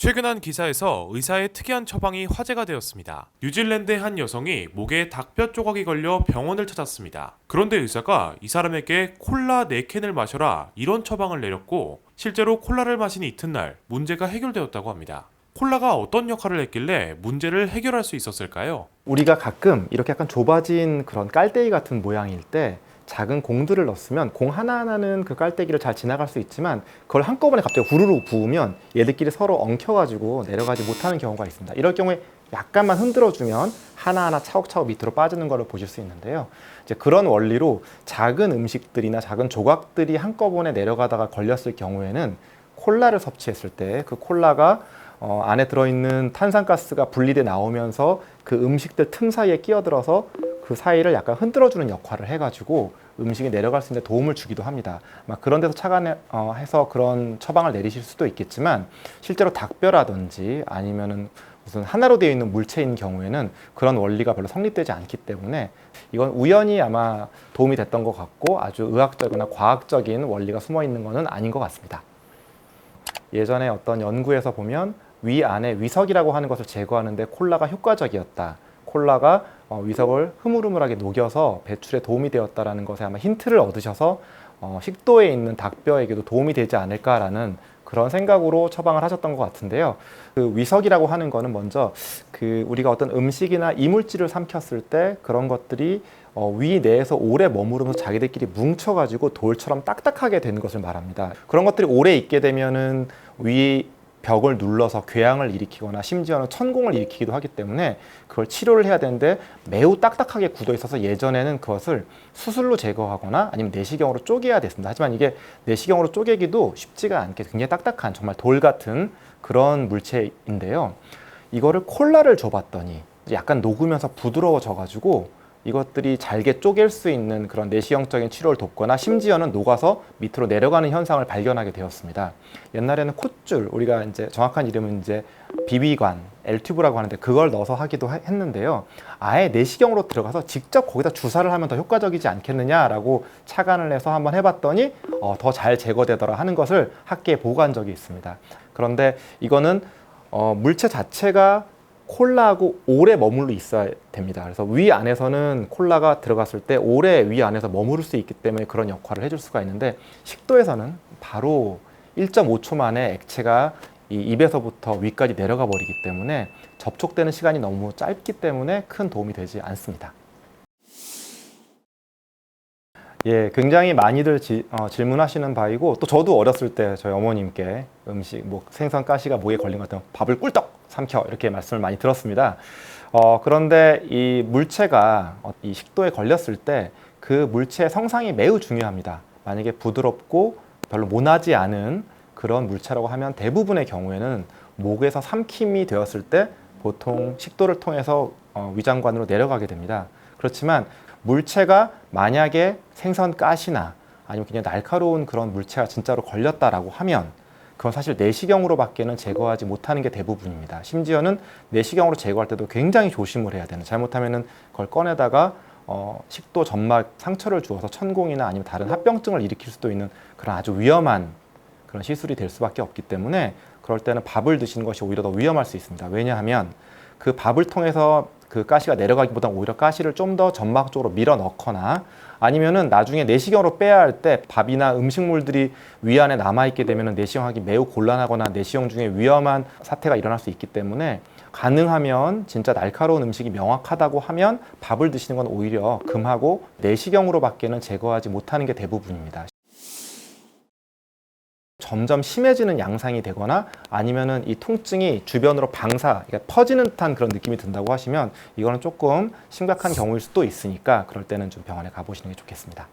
최근 한 기사에서 의사의 특이한 처방이 화제가 되었습니다. 뉴질랜드의 한 여성이 목에 닭뼈 조각이 걸려 병원을 찾았습니다. 그런데 의사가 이 사람에게 콜라 4캔을 마셔라 이런 처방을 내렸고, 실제로 콜라를 마신 이튿날 문제가 해결되었다고 합니다. 콜라가 어떤 역할을 했길래 문제를 해결할 수 있었을까요? 우리가 가끔 이렇게 약간 좁아진 그런 깔때기 같은 모양일 때 작은 공들을 넣었으면 공 하나하나는 그 깔때기를 잘 지나갈 수 있지만, 그걸 한꺼번에 갑자기 후루룩 부으면 얘들끼리 서로 엉켜가지고 내려가지 못하는 경우가 있습니다. 이럴 경우에 약간만 흔들어주면 하나하나 차곡차곡 밑으로 빠지는 것을 보실 수 있는데요. 이제 그런 원리로 작은 음식들이나 작은 조각들이 한꺼번에 내려가다가 걸렸을 경우에는 콜라를 섭취했을 때 그 콜라가 안에 들어있는 탄산가스가 분리돼 나오면서 그 음식들 틈 사이에 끼어들어서 그 사이를 약간 흔들어주는 역할을 해가지고 음식이 내려갈 수 있는 데 도움을 주기도 합니다. 그런 데서 착안해서 그런 처방을 내리실 수도 있겠지만, 실제로 닭뼈라든지 아니면은 무슨 하나로 되어 있는 물체인 경우에는 그런 원리가 별로 성립되지 않기 때문에 이건 우연히 아마 도움이 됐던 것 같고, 아주 의학적이나 과학적인 원리가 숨어 있는 것은 아닌 것 같습니다. 예전에 어떤 연구에서 보면 위 안에 위석이라고 하는 것을 제거하는데 콜라가 효과적이었다. 콜라가 위석을 흐물흐물하게 녹여서 배출에 도움이 되었다라는 것에 아마 힌트를 얻으셔서 식도에 있는 닭뼈에게도 도움이 되지 않을까라는 그런 생각으로 처방을 하셨던 것 같은데요. 그 위석이라고 하는 거는 먼저 우리가 어떤 음식이나 이물질을 삼켰을 때 그런 것들이 위 내에서 오래 머무르면서 자기들끼리 뭉쳐가지고 돌처럼 딱딱하게 되는 것을 말합니다. 그런 것들이 오래 있게 되면은 위 벽을 눌러서 궤양을 일으키거나 심지어는 천공을 일으키기도 하기 때문에 그걸 치료를 해야 되는데 매우 딱딱하게 굳어 있어서 예전에는 그것을 수술로 제거하거나 아니면 내시경으로 쪼개야 됐습니다. 하지만 이게 내시경으로 쪼개기도 쉽지가 않게 굉장히 딱딱한 정말 돌 같은 그런 물체인데요. 이거를 콜라를 줘봤더니 약간 녹으면서 부드러워져 가지고 이것들이 잘게 쪼갤 수 있는 그런 내시경적인 치료를 돕거나 심지어는 녹아서 밑으로 내려가는 현상을 발견하게 되었습니다. 옛날에는 콧줄, 우리가 이제 정확한 이름은 이제 비비관, L튜브라고 하는데 그걸 넣어서 하기도 했는데요. 아예 내시경으로 들어가서 직접 거기다 주사를 하면 더 효과적이지 않겠느냐라고 착안을 해서 한번 해봤더니 더 잘 제거되더라 하는 것을 학계에 보고한 적이 있습니다. 그런데 이거는 물체 자체가 콜라하고 오래 머물러 있어야 됩니다. 그래서 위 안에서는 콜라가 들어갔을 때 오래 위 안에서 머무를 수 있기 때문에 그런 역할을 해줄 수가 있는데, 식도에서는 바로 1.5초 만에 액체가 이 입에서부터 위까지 내려가 버리기 때문에 접촉되는 시간이 너무 짧기 때문에 큰 도움이 되지 않습니다. 예, 굉장히 많이들 질문하시는 바이고, 또 저도 어렸을 때 저희 어머님께 음식, 생선 가시가 목에 걸린 것 같으면 밥을 꿀떡 삼켜 이렇게 말씀을 많이 들었습니다. 그런데 이 물체가 이 식도에 걸렸을 때 그 물체의 성상이 매우 중요합니다. 만약에 부드럽고 별로 모나지 않은 그런 물체라고 하면 대부분의 경우에는 목에서 삼킴이 되었을 때 보통 식도를 통해서 위장관으로 내려가게 됩니다. 그렇지만 물체가 만약에 생선 가시나 아니면 그냥 날카로운 그런 물체가 진짜로 걸렸다라고 하면 그건 사실 내시경으로밖에는 제거하지 못하는 게 대부분입니다. 심지어는 내시경으로 제거할 때도 굉장히 조심을 해야 되는, 잘못하면은 그걸 꺼내다가 식도 점막 상처를 주어서 천공이나 아니면 다른 합병증을 일으킬 수도 있는 그런 아주 위험한 그런 시술이 될 수밖에 없기 때문에 그럴 때는 밥을 드시는 것이 오히려 더 위험할 수 있습니다. 왜냐하면 그 밥을 통해서 그 가시가 내려가기보다는 오히려 가시를 좀 더 점막 쪽으로 밀어 넣거나 아니면은 나중에 내시경으로 빼야 할 때 밥이나 음식물들이 위 안에 남아있게 되면 내시경하기 매우 곤란하거나 내시경 중에 위험한 사태가 일어날 수 있기 때문에 가능하면 진짜 날카로운 음식이 명확하다고 하면 밥을 드시는 건 오히려 금하고 내시경으로밖에는 제거하지 못하는 게 대부분입니다. 점점 심해지는 양상이 되거나 아니면은 이 통증이 주변으로 그러니까 퍼지는 듯한 그런 느낌이 든다고 하시면 이거는 조금 심각한 경우일 수도 있으니까 그럴 때는 좀 병원에 가보시는 게 좋겠습니다.